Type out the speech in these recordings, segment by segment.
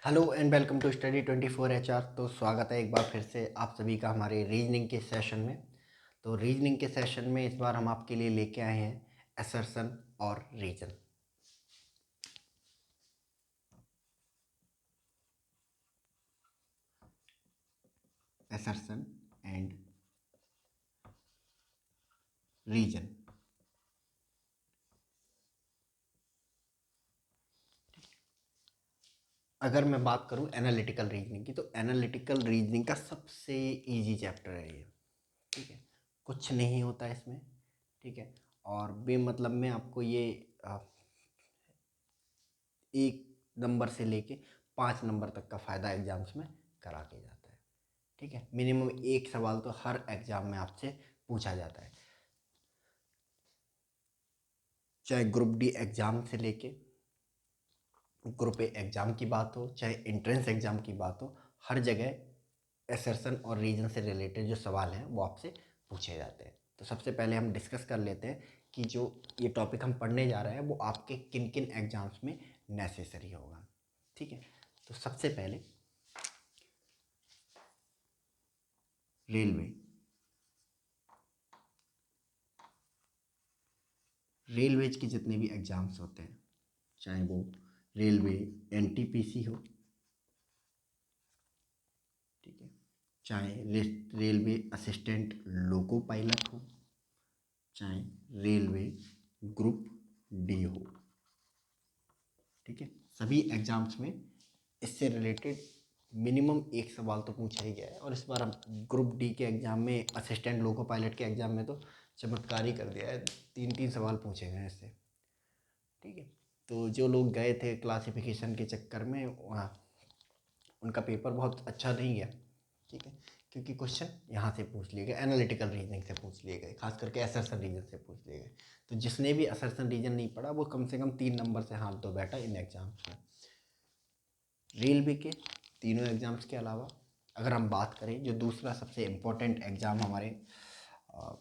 Hello and welcome to study 24 HR। तो स्वागत है एक बार फिर से आप सभी का हमारे रीजनिंग के सेशन में। तो रीजनिंग के सेशन में इस बार हम आपके लिए लेके आए हैं असर्शन और रीजन। Assertion and reason. अगर मैं बात करूं एनालिटिकल रीजनिंग की, तो एनालिटिकल रीजनिंग का सबसे इजी चैप्टर है ये। ठीक है, कुछ नहीं होता इसमें। ठीक है, और बेमतलब में आपको ये अ, 1 नंबर से लेके 5 नंबर तक का फ़ायदा एग्जाम्स में करा के जाता है। ठीक है, मिनिमम एक सवाल तो हर एग्जाम में आपसे पूछा जाता है, चाहे ग्रुप डी एग्जाम से लेके ग्रुप ए एग्जाम की बात हो, चाहे एंट्रेंस एग्जाम की बात हो, हर जगह असर्शन और रीजन से रिलेटेड जो सवाल हैं वो आपसे पूछे जाते हैं। तो सबसे पहले हम डिस्कस कर लेते हैं कि जो ये टॉपिक हम पढ़ने जा रहे हैं वो आपके किन किन एग्जाम्स में नेसेसरी होगा। ठीक है, तो सबसे पहले रेलवे। रेलवेज के जितने भी एग्ज़ाम्स होते हैं, चाहे वो रेलवे एनटीपीसी हो, ठीक है, चाहे रेलवे असिस्टेंट लोको पायलट हो, चाहे रेलवे ग्रुप डी हो, ठीक है, सभी एग्ज़ाम्स में इससे रिलेटेड मिनिमम एक सवाल तो पूछा ही गया है। और इस बार हम ग्रुप डी के एग्ज़ाम में, असिस्टेंट लोको पायलट के एग्ज़ाम में तो चमत्कार ही कर दिया है, 3-3 सवाल पूछे गए हैं इससे। ठीक है, तो जो लोग गए थे क्लासिफिकेशन के चक्कर में, वहाँ उनका पेपर बहुत अच्छा नहीं गया। ठीक है, क्योंकि क्वेश्चन यहाँ से पूछ लिए गए, एनालिटिकल रीजनिंग से पूछ लिए गए, खास करके असर्शन रीजन से पूछ लिए गए। तो जिसने भी असर्शन रीजन नहीं पढ़ा वो कम से कम 3 नंबर से हाथ धो बैठा इन एग्जाम्स में। रेलवे के तीनों एग्जाम्स के अलावा अगर हम बात करें, जो दूसरा सबसे इम्पोर्टेंट एग्ज़ाम हमारे अ,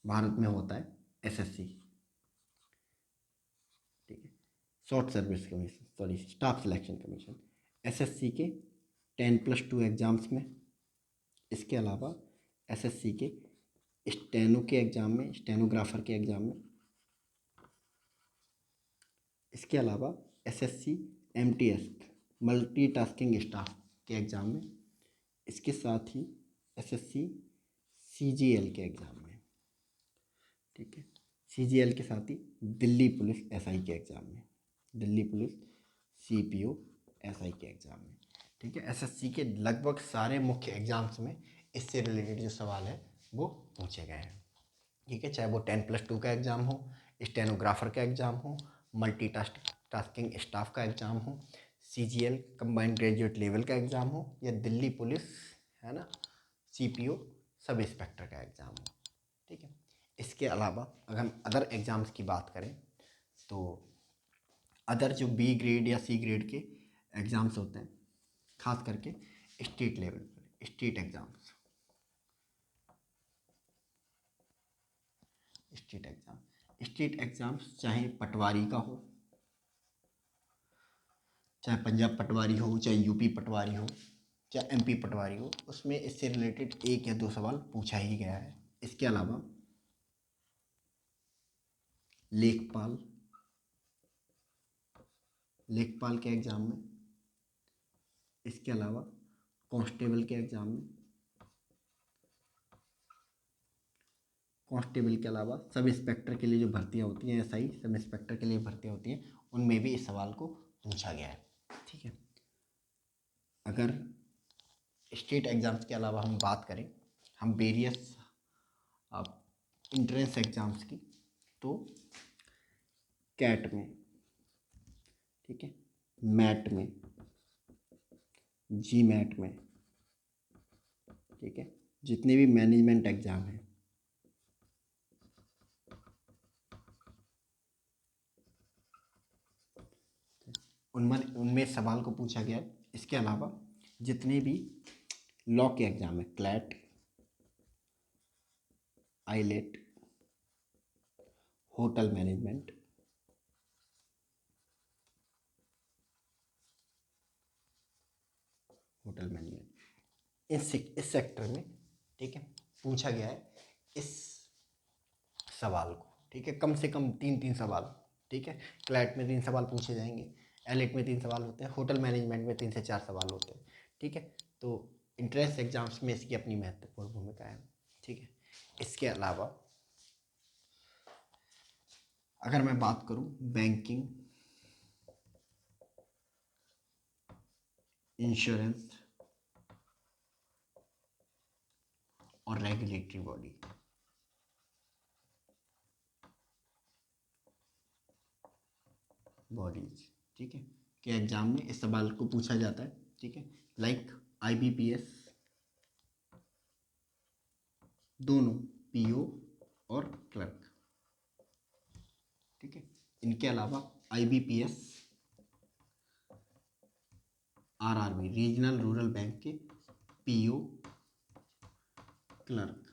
भारत में होता है, एसएससी। ठीक है, short service commission, sorry, staff selection commission, SSC के 10+2 एग्ज़ाम्स में। इसके अलावा एसएससी के स्टेनो के एग्ज़ाम में, स्टेनोग्राफर के एग्ज़ाम में। इसके अलावा एसएससी एमटीएस, मल्टीटास्किंग स्टाफ के एग्ज़ाम में। इसके साथ ही एसएससी सीजीएल के एग्ज़ाम में। ठीक है, सीजीएल के साथ ही दिल्ली पुलिस एसआई के एग्ज़ाम में, दिल्ली पुलिस सीपीओ एसआई के एग्ज़ाम में। ठीक है, एसएससी के लगभग सारे मुख्य एग्ज़ाम्स में इससे रिलेटेड जो सवाल है वो पूछे गए हैं। ठीक है, चाहे वो 10+2 का एग्ज़ाम हो, स्टेनोग्राफर का एग्ज़ाम हो, मल्टी टास्किंग स्टाफ का एग्ज़ाम हो, सीजीएल कंबाइंड ग्रेजुएट लेवल का एग्ज़ाम हो, या दिल्ली पुलिस, है ना, सीपीओ सब इंस्पेक्टर का एग्ज़ाम हो। ठीक है, इसके अलावा अगर हम अदर एग्ज़ाम्स की बात करें, तो अदर जो बी ग्रेड या सी ग्रेड के एग्ज़ाम्स होते हैं, खास करके स्टेट लेवल पर स्टेट एग्ज़ाम्स, स्टेट एग्ज़ाम्स चाहे पटवारी का हो, चाहे पंजाब पटवारी हो, चाहे यूपी पटवारी हो, चाहे एमपी पटवारी हो, उसमें इससे रिलेटेड 1 या 2 सवाल पूछा ही गया है। इसके अलावा लेखपाल, लेखपाल के एग्ज़ाम में। इसके अलावा कांस्टेबल के एग्ज़ाम में। कांस्टेबल के अलावा सब इंस्पेक्टर के लिए जो भर्तियां होती हैं, एसआई सब इंस्पेक्टर के लिए भर्तियां होती हैं, उनमें भी इस सवाल को पूछा गया है। ठीक है, अगर स्टेट एग्ज़ाम्स के अलावा हम बात करें, हम वेरियस इंट्रेंस एग्ज़ाम्स की, तो कैट में, ठीक है, मैट में, जी मैट में, ठीक है, जितने भी मैनेजमेंट एग्ज़ाम हैं, उनमें उनमें सवाल को पूछा गया है। इसके अलावा जितने भी लॉ के एग्ज़ाम है, CLAT, eyelet, hotel management, hotel management. इस सेक्टर में, ठीक है, पूछा गया है इस सवाल को, ठीक है, कम से कम 3 सवाल, ठीक है। क्लैट में 3 सवाल पूछे जाएंगे, एलेट में 3 सवाल होते हैं, होटल मैनेजमेंट में 3 से 4 सवाल होते हैं, ठीक है। तो इंट्रेंस एग्जाम्स में इसकी अपनी महत्वपूर्ण भूमिका है, ठीक है। इसके अलावा अगर मैं बात करूं बैंकिंग, इंश्योरेंस और रेगुलेटरी बॉडीज, ठीक है, के एग्जाम में इस सवाल को पूछा जाता है, ठीक है। लाइक IBPS, दोनों पीओ और क्लर्क, ठीक है। इनके अलावा IBPS, RRB, regional rural bank के पीओ, क्लर्क,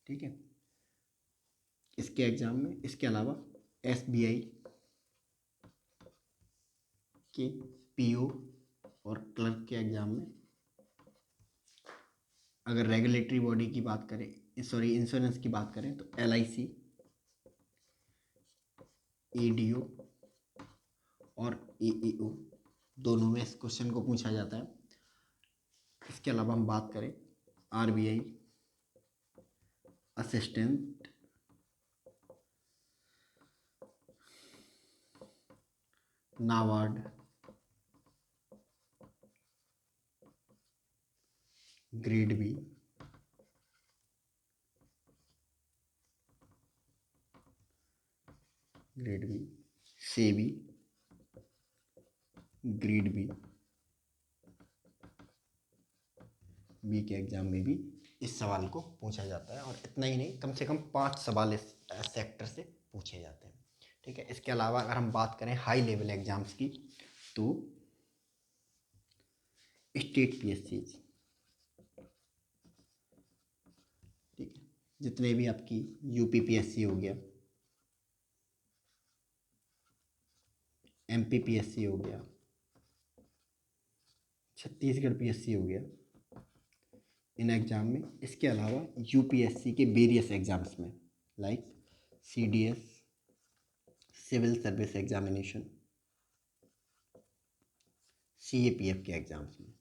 ठीक है, इसके एग्जाम में। इसके अलावा SBI के पीओ और क्लर्क के एग्जाम में। अगर रेगुलेटरी बॉडी की बात करें, इंश्योरेंस की बात करें, तो LIC, ADO और AEO, दोनों में इस क्वेश्चन को पूछा जाता है। इसके अलावा हम बात करें RBI assistant, NABARD, grade B, SEBI, grade B के एग्जाम में भी इस सवाल को पूछा जाता है। और इतना ही नहीं, कम से कम 5 सवाल इस सेक्टर से पूछे जाते हैं, ठीक है। इसके अलावा अगर हम बात करें हाई लेवल एग्जाम्स की, तो स्टेट PSCs, ठीक है, जितने भी आपकी UP PSC हो गया, MP PSC हो गया, छत्तीसगढ़ PSC हो गया, इन एग्ज़ाम में। इसके अलावा UPSC के वेरियस एग्ज़ाम्स में, like CDS, civil service examination, CAPF के एग्ज़ाम्स में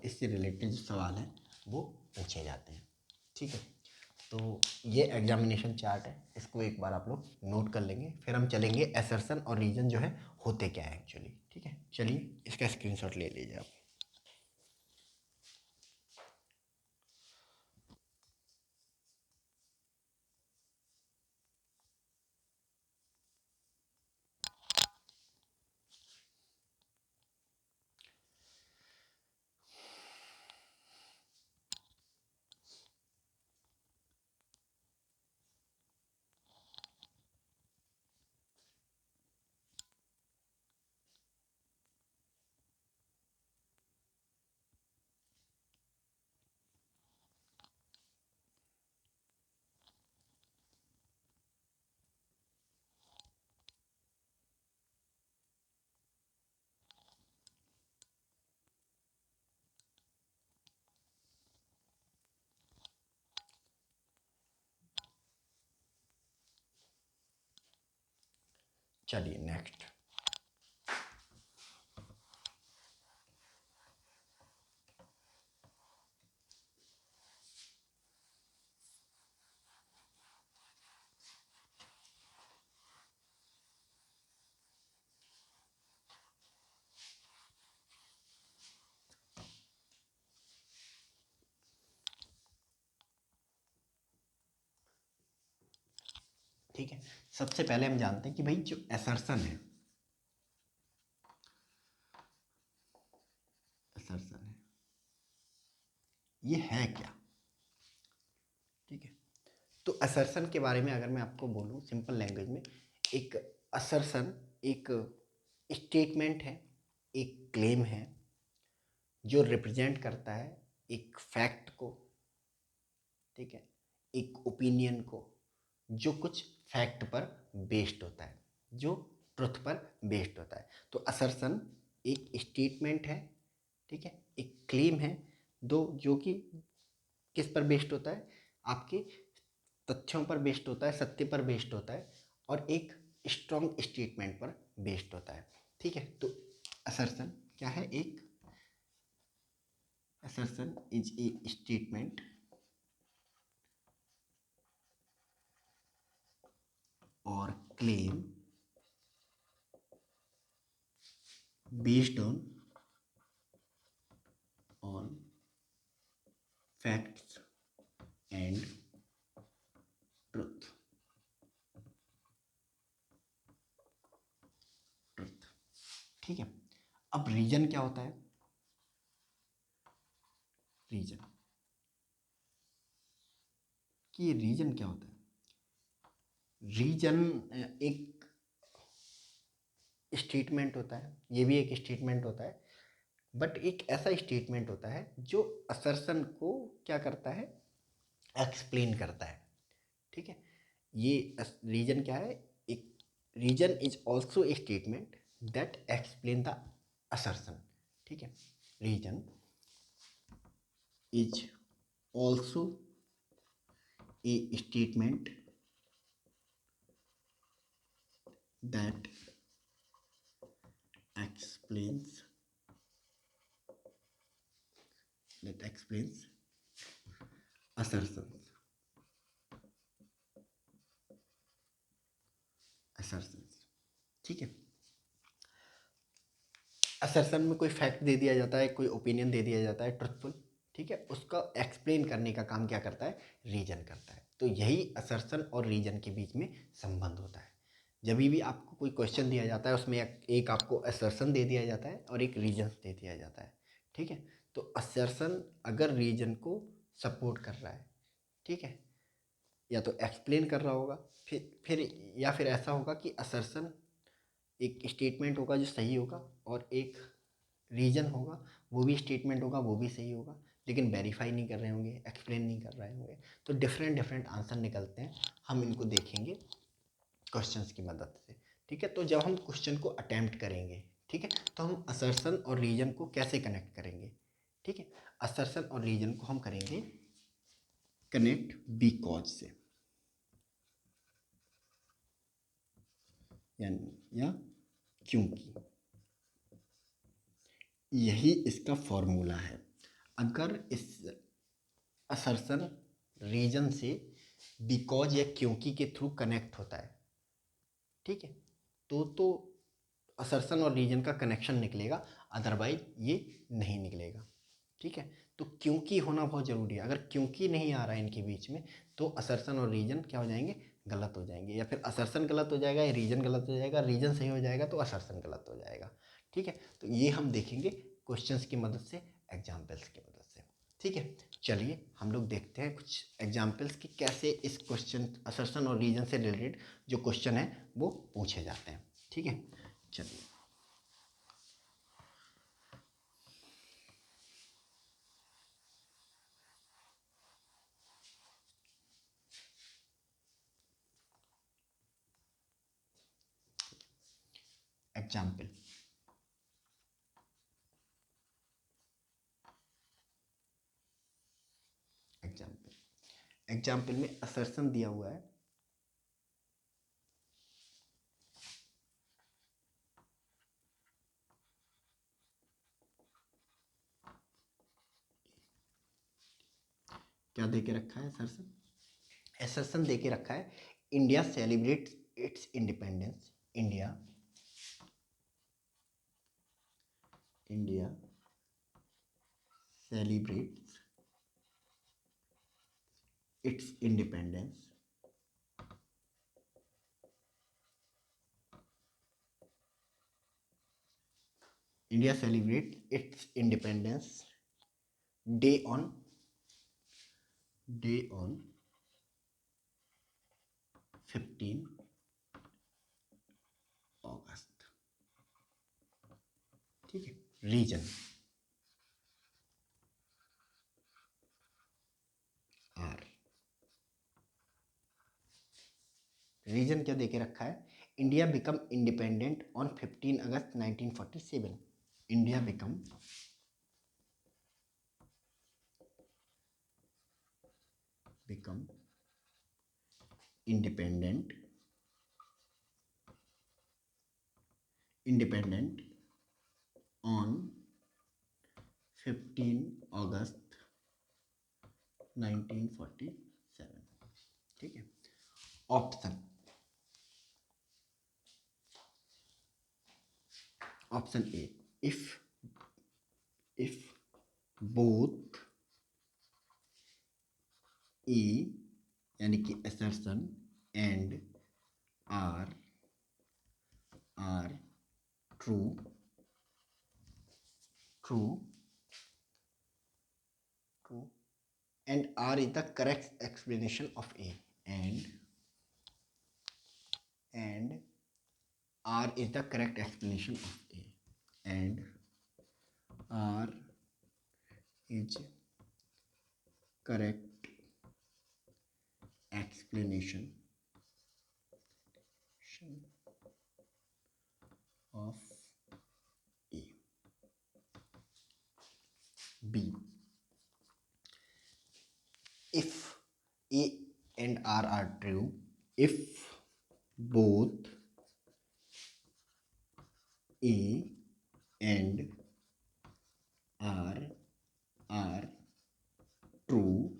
इससे रिलेटेड जो सवाल हैं वो पूछे जाते हैं, ठीक है। तो ये एग्जामिनेशन चार्ट है, इसको एक बार आप लोग नोट कर लेंगे। फिर हम चलेंगे असर्शन और रीजन जो है होते क्या है एक्चुअली, ठीक है। चलिए इसका स्क्रीनशॉट ले लीजिए आप। चलिए नेक्स्ट। ठीक है, सबसे पहले हम जानते हैं कि भाई जो असर्शन है, ये है क्या, ठीक है। तो असर्शन के बारे में अगर मैं आपको बोलूँ सिंपल लैंग्वेज में, एक असर्शन एक स्टेटमेंट है, एक क्लेम है जो रिप्रेजेंट करता है एक फैक्ट को, ठीक है, एक ओपिनियन को, जो कुछ फैक्ट पर बेस्ड होता है, जो ट्रुथ पर बेस्ड होता है। तो असर्शन एक स्टेटमेंट है ठीक है। एक क्लेम है, दो जो कि किस पर बेस्ड होता है, आपके तथ्यों पर बेस्ड होता है, सत्य पर बेस्ड होता है, और एक स्ट्रॉन्ग स्टेटमेंट पर बेस्ड होता है। ठीक है। तो असर्शन क्या है, एक assertion is a statement or claim based on facts and truth। ठीक है। अब रीजन क्या होता है, रीजन कि रीजन क्या होता है, रीजन एक स्टेटमेंट होता है, ये भी एक स्टेटमेंट होता है, बट एक ऐसा स्टेटमेंट होता है जो असर्शन को क्या करता है, एक्सप्लेन करता है। ठीक है। ये रीजन क्या है, एक reason is also a statement that explain the assertion. ठीक है। Reason is also a statement that explains assertions। ठीक है। असर्शन में कोई फैक्ट दे दिया जाता है, कोई ओपिनियन दे दिया जाता है ट्रुथफुल, ठीक है, उसका एक्सप्लेन करने का काम क्या करता है, रीजन करता है। तो यही असर्शन और रीजन के बीच में संबंध होता है। जब भी आपको कोई क्वेश्चन दिया जाता है, उसमें एक आपको असर्शन दे दिया जाता है और एक रीजन दे दिया जाता है। ठीक है। तो असर्शन अगर रीजन को सपोर्ट कर रहा है, ठीक है, या तो एक्सप्लेन कर रहा होगा, फिर या फिर ऐसा होगा कि असर्शन एक स्टेटमेंट होगा जो सही होगा, और एक रीजन होगा वो भी स्टेटमेंट होगा, वो भी सही होगा, लेकिन वेरीफाई नहीं कर रहे होंगे, एक्सप्लेन नहीं कर रहे होंगे। तो डिफरेंट डिफरेंट आंसर निकलते हैं, हम इनको देखेंगे क्वेश्चंस की मदद से। ठीक है। तो जब हम क्वेश्चन को अटेम्प्ट करेंगे, ठीक है, तो हम असर्शन और रीजन को कैसे कनेक्ट करेंगे। ठीक है। असर्शन और रीजन को हम करेंगे कनेक्ट बिकॉज से, या क्योंकि, यही इसका फॉर्मूला है। अगर इस असर्शन रीजन से बिकॉज या क्योंकि के थ्रू कनेक्ट होता है, ठीक है, तो असर्शन और रीजन का कनेक्शन निकलेगा, अदरवाइज ये नहीं निकलेगा। ठीक है। तो क्योंकि होना बहुत ज़रूरी है। अगर क्योंकि नहीं आ रहा है इनके बीच में, तो असर्शन और रीजन क्या हो जाएंगे, गलत हो जाएंगे, या फिर असर्शन गलत हो जाएगा या रीजन गलत हो जाएगा, रीजन सही हो जाएगा तो असर्शन गलत हो जाएगा। ठीक है। तो ये हम देखेंगे क्वेश्चंस की मदद से, एग्जाम्पल्स की मदद से। ठीक है। चलिए हम लोग देखते हैं कुछ एग्जाम्पल्स की कैसे इस क्वेश्चन असर्शन और रीजन से रिलेटेड जो क्वेश्चन है वो पूछे जाते हैं। ठीक है। चलिए एग्जाम्पल, एग्जाम्पल में असर्शन दिया हुआ है, क्या दे के रखा है असर्शन, असर्शन दे के रखा है India celebrates its independence, India India celebrates its independence India celebrate its independence day on 15 August. ठीक है। रीजन आर, रीजन क्या देके रखा है, India become independent on 15 August 1947। India become become independent on 15 August 1947. ठीक है। Option A, if both A यानी कि assertion and R true and R is the correct explanation of A, and R is the correct explanation of A, and R is correct explanation of A. B, if A and R are true, if both A and R are true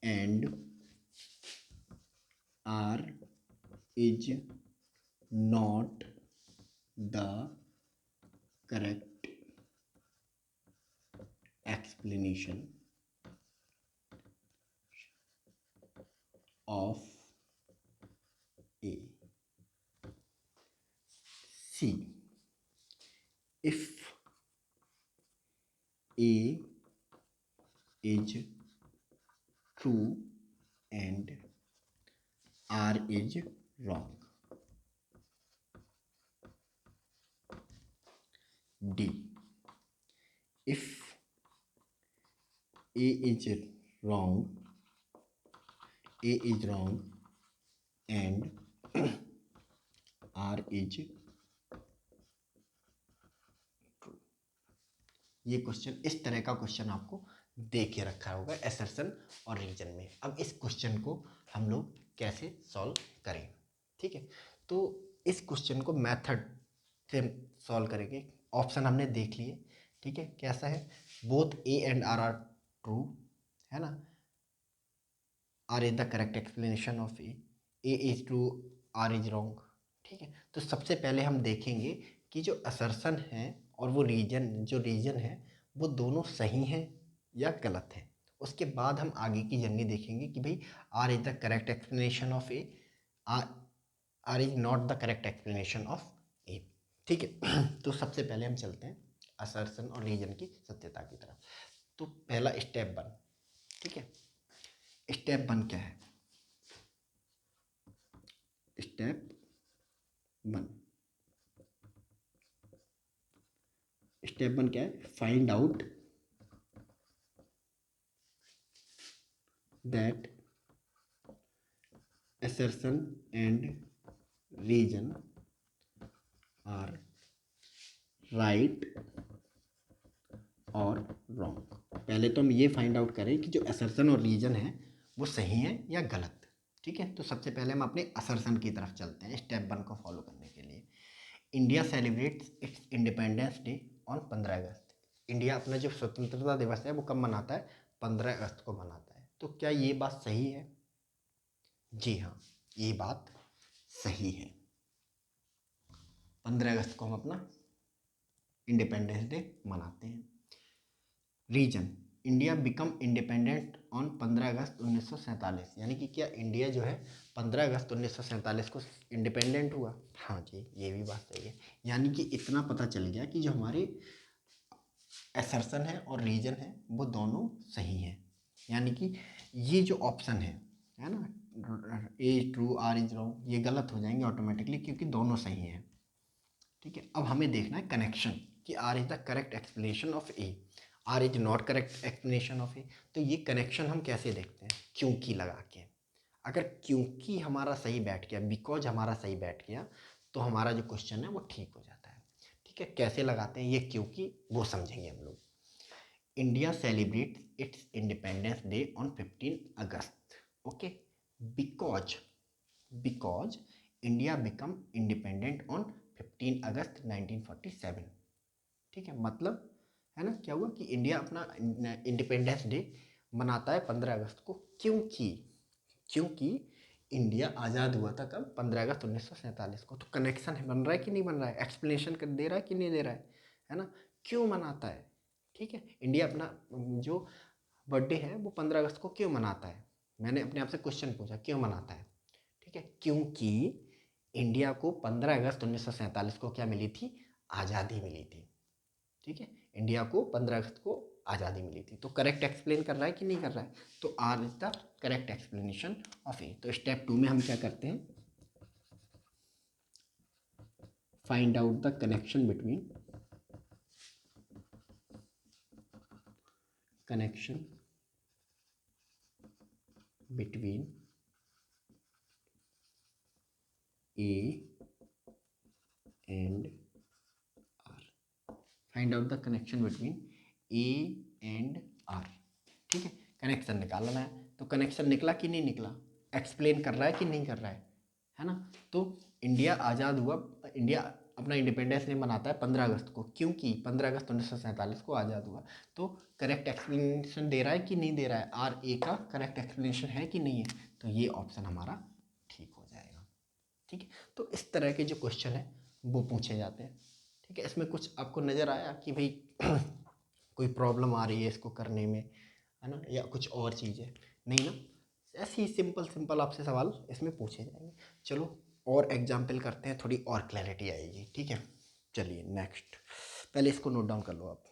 and R is not the correct explanation of A. C, if A is true and R is wrong. D, if A is wrong and R is true. ये question, इस तरह का question आपको दे के रखा होगा assertion और reason में। अब इस क्वेश्चन को हम लोग कैसे सॉल्व करें, ठीक है। तो इस क्वेश्चन को मेथड से सॉल्व करेंगे। ऑप्शन हमने देख लिए, ठीक है। कैसा है, both A and R are true, है ना। R is the correct explanation of A is true, R is wrong, ठीक है। तो सबसे पहले हम देखेंगे कि जो असर्शन है और वो रीजन है वो दोनों सही हैं या गलत है। उसके बाद हम आगे की जर्नी देखेंगे कि भाई R is the correct explanation of A, R is not the correct explanation of A, ठीक है। तो सबसे पहले हम चलते हैं असर्शन और रीजन की सत्यता की तरफ। तो पहला स्टेप 1, ठीक है। स्टेप 1 क्या है, स्टेप 1 क्या है, find out that assertion and reason are right और wrong। पहले तो हम ये फाइंड आउट करें कि जो assertion और रीजन है वो सही है या गलत, ठीक है। तो सबसे पहले हम अपने assertion की तरफ चलते हैं स्टेप 1 को फॉलो करने के लिए। India celebrates its independence day on 15 August. India अपना जो स्वतंत्रता दिवस है वो कब मनाता है, 15 अगस्त को मनाता है। तो क्या ये बात सही है? जी हाँ, ये बात सही है। 15 अगस्त को हम अपना इंडिपेंडेंस डे मनाते हैं। Reason, India become independent on 15 August 1947, यानी कि क्या इंडिया जो है 15 अगस्त 1947 को इंडिपेंडेंट हुआ? हाँ जी, ये भी बात सही है। यानी कि इतना पता चल गया कि जो हमारे असर्शन है और रीजन है वो दोनों सही हैं। यानी कि ये जो ऑप्शन है ना, ए ट्रू आर इज रॉन्ग, ये गलत हो जाएंगे ऑटोमेटिकली क्योंकि दोनों सही हैं, ठीक है। अब हमें देखना है कनेक्शन कि R is the correct explanation of A, R is not correct explanation of A. तो ये कनेक्शन हम कैसे देखते हैं, क्योंकि लगा के। अगर क्योंकि हमारा सही बैठ गया, बिकॉज हमारा सही बैठ गया, तो हमारा जो क्वेश्चन है वो ठीक हो जाता है, ठीक है। कैसे लगाते हैं ये क्योंकि, वो समझेंगे हम लोग। India celebrate its independence day on 15 August. Okay, because India become independent on 15 August 1947. ठीक है, मतलब है ना, क्या हुआ कि इंडिया अपना इंडिपेंडेंस डे मनाता है 15 अगस्त को. क्योंकि इंडिया आज़ाद हुआ था कब? 15 अगस्त 1947 को. तो कनेक्शन बन रहा है कि नहीं बन रहा है? एक्सप्लेनेशन कर दे रहा है कि नहीं दे रहा है ना? क्यों मनाता है? ठीक है, इंडिया अपना जो बर्थडे है वो 15 अगस्त को क्यों मनाता है? मैंने अपने आप से क्वेश्चन पूछा, क्यों मनाता है? ठीक है, क्योंकि इंडिया को 15 अगस्त 1947 को क्या मिली थी? आज़ादी मिली थी. ठीक है, इंडिया को 15 अगस्त को आज़ादी मिली थी. तो करेक्ट एक्सप्लेन कर रहा है कि नहीं कर रहा है? तो R is the correct explanation of A. तो स्टेप 2 में हम क्या करते हैं? Find out the connection between A and R. Find out the connection between A and R. ठीक है, कनेक्शन निकालना है. तो कनेक्शन निकला कि नहीं निकला? एक्सप्लेन कर रहा है कि नहीं कर रहा है ना? तो इंडिया आज़ाद हुआ, इंडिया अपना इंडिपेंडेंस डे मनाता है 15 अगस्त को, क्योंकि 15 अगस्त 1947 को आज़ाद हुआ. तो करेक्ट एक्सप्लेनेशन दे रहा है कि नहीं दे रहा है? आर ए का करेक्ट एक्सप्लेनेशन है कि नहीं है? तो ये ऑप्शन हमारा ठीक हो जाएगा. ठीक है, तो इस तरह के जो क्वेश्चन है वो पूछे जाते हैं. ठीक है, इसमें कुछ आपको नज़र आया कि भाई कोई प्रॉब्लम आ रही है इसको करने में, है ना, या कुछ और चीज़ है? नहीं ना, ऐसे ही सिंपल सिंपल आपसे सवाल इसमें पूछे जाएंगे. चलो और एग्जाम्पल करते हैं, थोड़ी और क्लैरिटी आएगी. ठीक है, चलिए नेक्स्ट. पहले इसको नोट डाउन कर लो आप.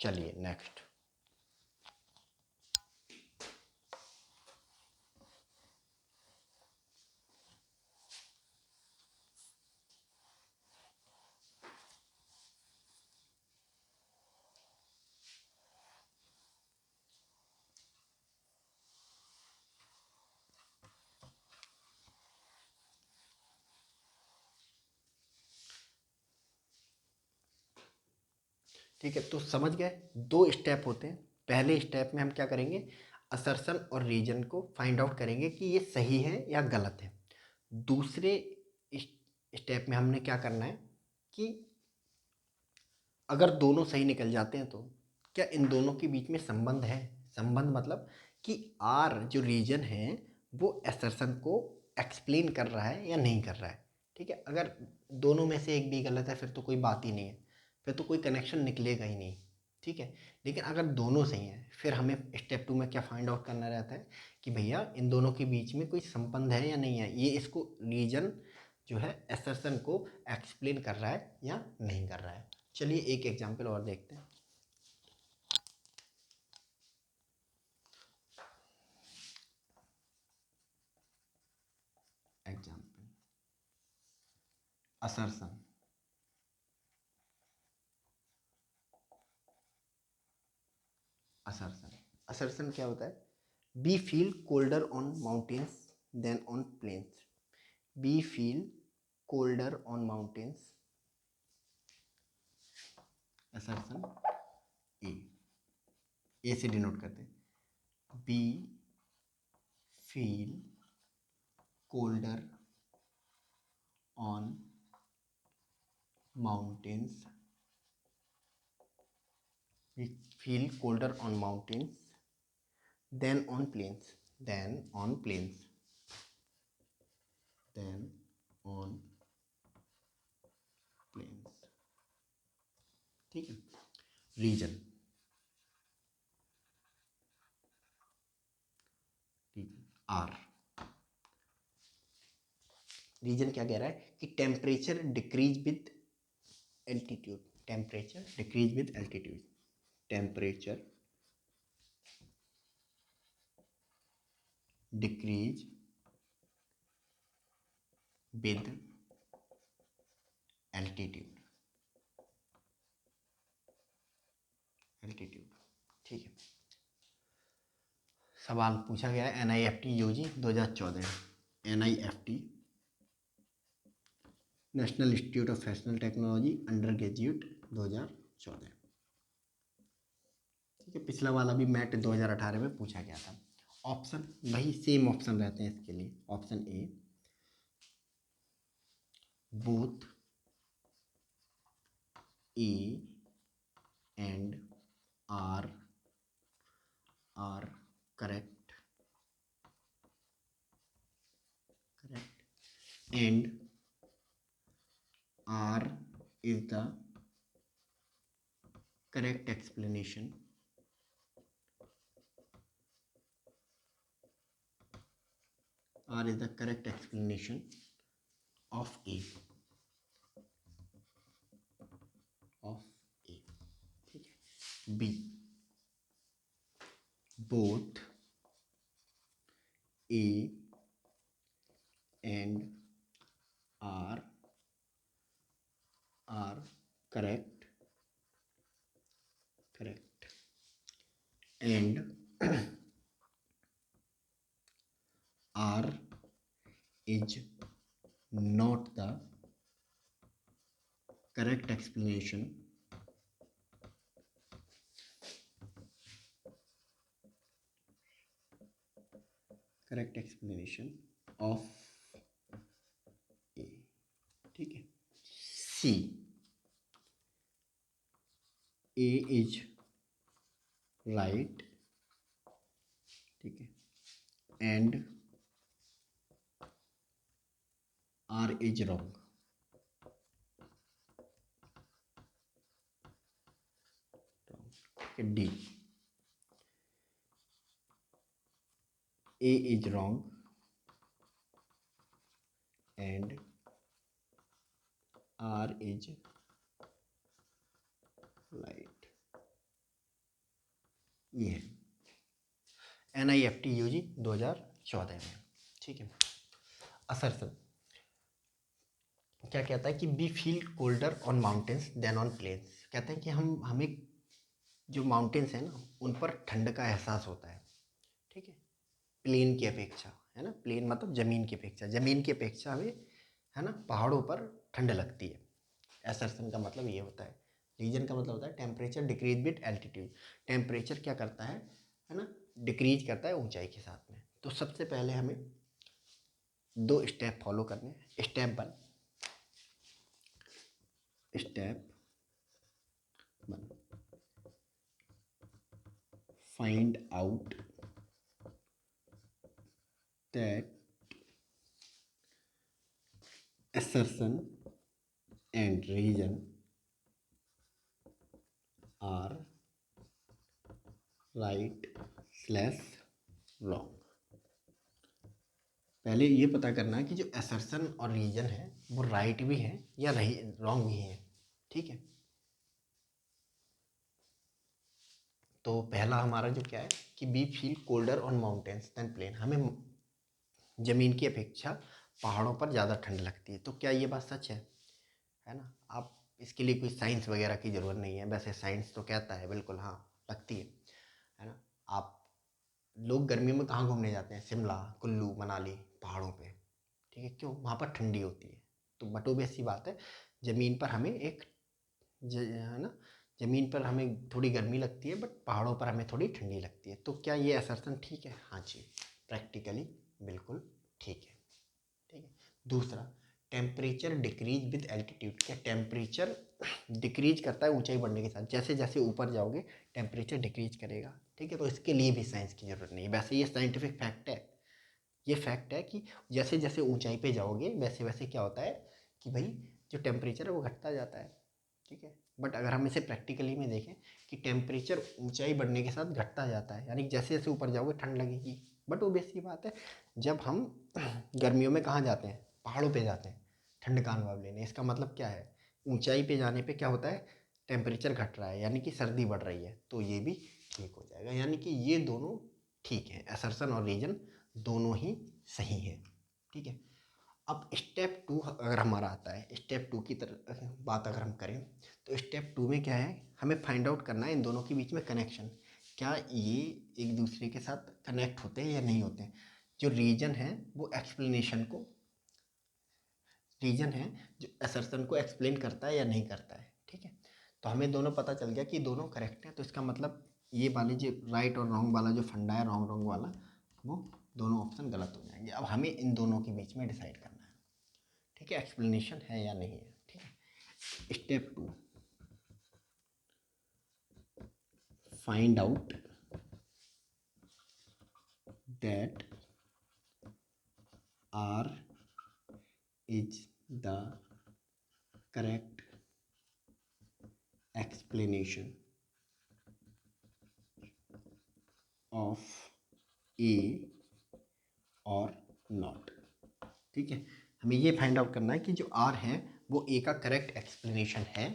चलिए नेक्स्ट. ठीक है, तो समझ गए, 2 स्टेप होते हैं. पहले स्टेप में हम क्या करेंगे? असर्शन और रीजन को फाइंड आउट करेंगे कि ये सही है या गलत है. दूसरे स्टेप में हमने क्या करना है कि अगर दोनों सही निकल जाते हैं तो क्या इन दोनों के बीच में संबंध है? संबंध मतलब कि आर जो रीजन है वो असर्शन को एक्सप्लेन कर रहा है या नहीं कर रहा है. ठीक है, अगर दोनों में से एक भी गलत है फिर तो कोई बात ही नहीं है, फिर तो कोई कनेक्शन निकलेगा ही नहीं. ठीक है, लेकिन अगर दोनों सही हैं फिर हमें स्टेप 2 में क्या फाइंड आउट करना रहता है कि भैया इन दोनों के बीच में कोई संबंध है या नहीं है, ये इसको रीजन जो है असर्शन को एक्सप्लेन कर रहा है या नहीं कर रहा है. चलिए एक एग्जाम्पल और देखते हैं. Example assertion. असर्शन असर्शन क्या होता है? We feel colder on mountains than on plains. We feel colder on mountains. Assertion A से डिनोट करते हैं. We feel colder on mountains. We feel colder on mountains than on plains. Than on plains. ठीक है, reason. ठीक है, are. Reason क्या कह रहा है कि temperature decrease with altitude, temperature decrease with altitude, temperature decrease with altitude, altitude. ठीक है, सवाल पूछा गया है NIFT UG 2014, NIFT national institute of fashional technology undergraduate 2014। ठीक है, पिछला वाला भी मैट 2018 में पूछा गया था। ऑप्शन वही सेम ऑप्शन रहते हैं इसके लिए। Option A both A and R correct and R is the correct explanation of A, ठीक है। B both A and R are correct and R is not the correct explanation of A, ठीक है। C A is right, ठीक है, and R is wrong, D A is wrong and R is right। ये है NIFT UG 2014 में। ठीक है, assertion क्या कहता है कि we feel colder on mountains than on plains. कहते हैं कि हमें जो माउंटेन्स हैं ना उन पर ठंड का एहसास होता है, ठीक है, प्लेन की अपेक्षा, है ना। प्लेन मतलब ज़मीन की अपेक्षा, ज़मीन की अपेक्षा हमें, है ना, पहाड़ों पर ठंड लगती है। असर्शन का मतलब ये होता है। रीजन का मतलब होता है temperature decrease with altitude. Temperature क्या करता है ना, डिक्रीज करता है ऊंचाई के साथ में। तो सबसे पहले हमें 2 स्टेप फॉलो करने हैं। Step 1 find out that assertion and reason are right / wrong। पहले ये पता करना है कि जो assertion और रीजन है वो राइट भी है या रॉन्ग भी है, ठीक है। तो पहला हमारा जो क्या है कि we feel colder on mountains than plain, हमें ज़मीन की अपेक्षा पहाड़ों पर ज़्यादा ठंड लगती है। तो क्या ये बात सच है ना। आप इसके लिए कोई साइंस वगैरह की ज़रूरत नहीं है। वैसे साइंस तो कहता है बिल्कुल हाँ लगती है ना। आप लोग गर्मियों में कहाँ घूमने जाते हैं, शिमला, कुल्लू, मनाली, पहाड़ों पे, ठीक है। क्यों, वहाँ पर ठंडी होती है। तो बट ऑब्वियस सी बात है, ज़मीन पर हमें है ना, ज़मीन पर हमें थोड़ी गर्मी लगती है बट पहाड़ों पर हमें थोड़ी ठंडी लगती है। तो क्या ये असर्शन ठीक है? हाँ जी, प्रैक्टिकली बिल्कुल ठीक है, ठीक है। दूसरा, टेम्परेचर डिक्रीज विद एल्टीट्यूड। क्या टेम्परेचर डिक्रीज करता है ऊंचाई बढ़ने के साथ? जैसे जैसे ऊपर जाओगे टेम्परेचर डिक्रीज करेगा, ठीक है। तो इसके लिए भी साइंस की ज़रूरत नहीं है। वैसे ये साइंटिफिक फैक्ट है। ये फैक्ट है कि जैसे जैसे ऊंचाई पे जाओगे वैसे वैसे क्या होता है कि भाई जो टेम्परेचर है वो घटता जाता है, ठीक है। बट अगर हम इसे प्रैक्टिकली में देखें कि टेम्परेचर ऊंचाई बढ़ने के साथ घटता जाता है, यानी जैसे जैसे ऊपर जाओगे ठंड लगेगी। बट वो बेसिक बात है, जब हम गर्मियों में कहाँ जाते हैं, पहाड़ों पे जाते हैं ठंड का अनुभव लेने। इसका मतलब क्या है, ऊंचाई पे जाने पे क्या होता है, टेम्परेचर घट रहा है यानी कि सर्दी बढ़ रही है, तो ये भी ठीक हो जाएगा। यानी कि ये दोनों ठीक है, असर्शन और रीजन दोनों ही सही है। ठीक है, अब स्टेप 2 अगर हमारा आता है, स्टेप 2 की तरह बात अगर हम करें तो स्टेप 2 में क्या है, हमें फाइंड आउट करना है इन दोनों के बीच में कनेक्शन, क्या ये एक दूसरे के साथ कनेक्ट होते हैं या नहीं होते हैं। जो रीजन है वो एक्सप्लेनेशन को, रीजन है जो असर्शन को एक्सप्लेन करता है या नहीं करता है। ठीक है, तो हमें दोनों पता चल गया कि दोनों करेक्ट हैं, तो इसका मतलब ये वाले जो राइट और रॉन्ग वाला जो फंडा है, रॉन्ग रॉन्ग वाला, वो दोनों ऑप्शन गलत हो जाएंगे। अब हमें इन दोनों के बीच में डिसाइड करना है, ठीक है, एक्सप्लेनेशन है या नहीं है। ठीक है, step 2, find out that R is the correct explanation of A और नॉट। ठीक है, हमें ये फाइंड आउट करना है कि जो आर है वो ए का करेक्ट एक्सप्लेनेशन है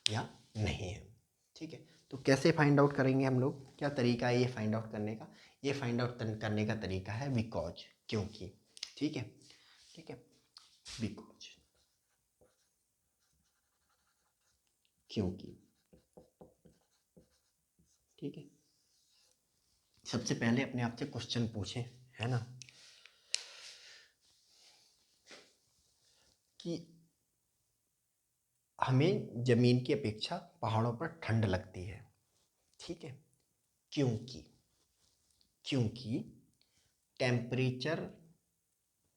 या नहीं है। ठीक है, तो कैसे फाइंड आउट करेंगे हम लोग, क्या तरीका है ये फाइंड आउट करने का, ये फाइंड आउट करने का तरीका है बिकॉज, क्योंकि। ठीक है, ठीक है, बिकॉज, क्योंकि। ठीक है, सबसे पहले अपने आप से क्वेश्चन पूछें, है ना, कि हमें ज़मीन की अपेक्षा पहाड़ों पर ठंड लगती है। ठीक है, क्योंकि, क्योंकि टेम्परेचर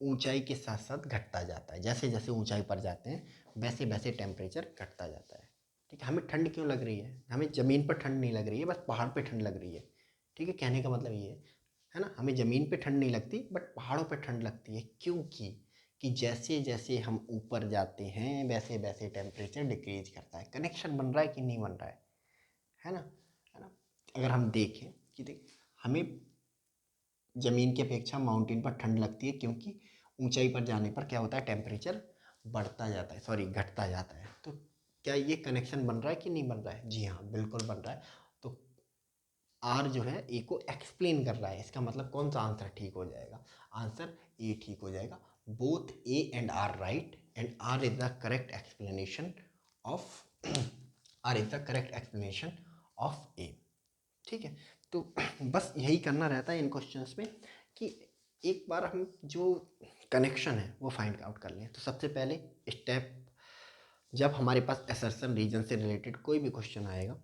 ऊंचाई के साथ साथ घटता जाता है, जैसे जैसे ऊंचाई पर जाते हैं वैसे वैसे टेम्परेचर घटता जाता है। ठीक है, हमें ठंड क्यों लग रही है, हमें ज़मीन पर ठंड नहीं लग रही है, बस पहाड़ पे ठंड लग रही है। ठीक है, कहने का मतलब ये है ना, हमें ज़मीन पे ठंड नहीं लगती बट पहाड़ों पे ठंड लगती है, क्योंकि कि जैसे जैसे हम ऊपर जाते हैं वैसे वैसे टेम्परेचर डिक्रीज करता है। कनेक्शन बन रहा है कि नहीं बन रहा है ना, है ना। अगर हम देखें कि देख, हमें ज़मीन की अपेक्षा माउंटेन पर ठंड लगती है क्योंकि ऊंचाई पर जाने पर क्या होता है, टेम्परेचर बढ़ता जाता है, सॉरी घटता जाता है। तो क्या ये कनेक्शन बन रहा है कि नहीं बन रहा है, जी हाँ बिल्कुल बन रहा है। तो आर जो है ए को एक्सप्लेन कर रहा है, इसका मतलब कौन सा आंसर ठीक हो जाएगा, आंसर ए ठीक हो जाएगा। Both A and R right and R is the correct explanation of R is the correct explanation of A. ठीक है, तो बस यही करना रहता है इन क्वेश्चंस में कि एक बार हम जो कनेक्शन है वो फाइंड आउट कर लें। तो सबसे पहले स्टेप, जब हमारे पास असर्शन रीजन से रिलेटेड कोई भी क्वेश्चन आएगा,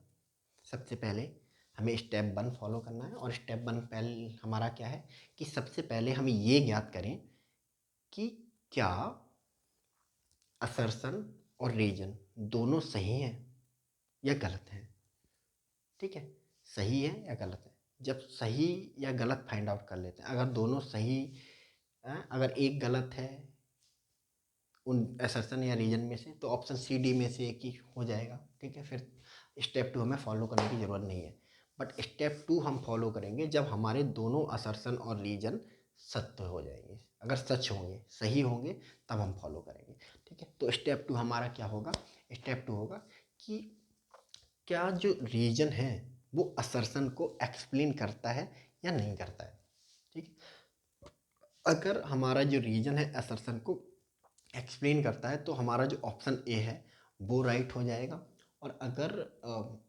सबसे पहले हमें स्टेप 1 फॉलो करना है। और स्टेप 1 पहले हमारा क्या है कि सबसे पहले हमें ये ज्ञात करें कि क्या असर्शन और रीजन दोनों सही हैं या गलत हैं। ठीक है, सही है या गलत है। जब सही या गलत फाइंड आउट कर लेते हैं, अगर दोनों सही अगर एक गलत है उन असर्शन या रीजन में से, तो ऑप्शन सी डी में से एक ही हो जाएगा। ठीक है, फिर स्टेप 2 हमें फॉलो करने की ज़रूरत नहीं है। बट स्टेप 2 हम फॉलो करेंगे जब हमारे दोनों असर्शन और रीजन सत्य हो जाएंगे, अगर सच होंगे, सही होंगे, तब हम फॉलो करेंगे। ठीक है, तो स्टेप 2 हमारा क्या होगा, स्टेप 2 होगा कि क्या जो रीजन है वो असर्शन को एक्सप्लेन करता है या नहीं करता है। ठीक है, अगर हमारा जो रीजन है असर्शन को एक्सप्लेन करता है तो हमारा जो ऑप्शन ए है वो राइट हो जाएगा। और अगर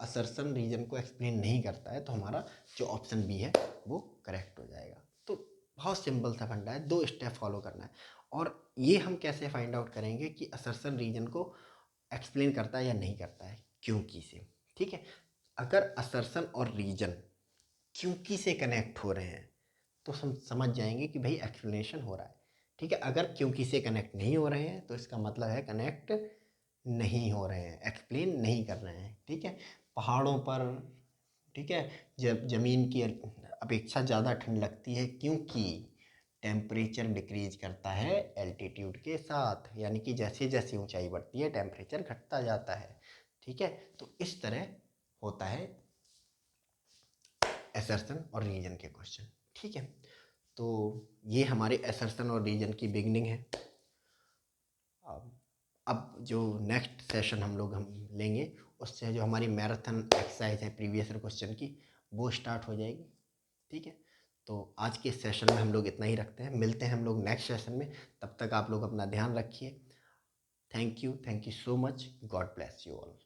असर्शन रीजन को एक्सप्लेन नहीं करता है तो हमारा जो ऑप्शन बी है वो करेक्ट हो जाएगा। तो बहुत सिंपल सा फंडा है, 2 स्टेप फॉलो करना है। और ये हम कैसे फाइंड आउट करेंगे कि असर्शन रीजन को एक्सप्लेन करता है या नहीं करता है, क्योंकि से। ठीक है, अगर असर्शन और रीजन क्योंकि से कनेक्ट हो रहे हैं तो हम समझ जाएंगे कि भाई एक्सप्लेनेशन हो रहा है। ठीक है, अगर क्योंकि से कनेक्ट नहीं हो रहे हैं तो इसका मतलब है कनेक्ट नहीं हो रहे हैं, एक्सप्लेन नहीं कर रहे हैं। ठीक है, पहाड़ों पर, ठीक है, जब ज़मीन की अपेक्षा ज़्यादा ठंड लगती है क्योंकि टेम्परेचर डिक्रीज करता है एल्टीट्यूड के साथ, यानी कि जैसे जैसे ऊंचाई बढ़ती है टेम्परेचर घटता जाता है। ठीक है, तो इस तरह होता है असर्शन और रीजन के क्वेश्चन। ठीक है, तो ये हमारे असर्शन और रीजन की बिगनिंग है। अब जो नेक्स्ट सेशन हम लेंगे उससे जो हमारी मैराथन एक्सरसाइज है प्रीवियस ईयर क्वेश्चन की वो स्टार्ट हो जाएगी। ठीक है, तो आज के सेशन में हम लोग इतना ही रखते हैं, मिलते हैं हम लोग नेक्स्ट सेशन में। तब तक आप लोग अपना ध्यान रखिए। Thank you so much, God bless you all.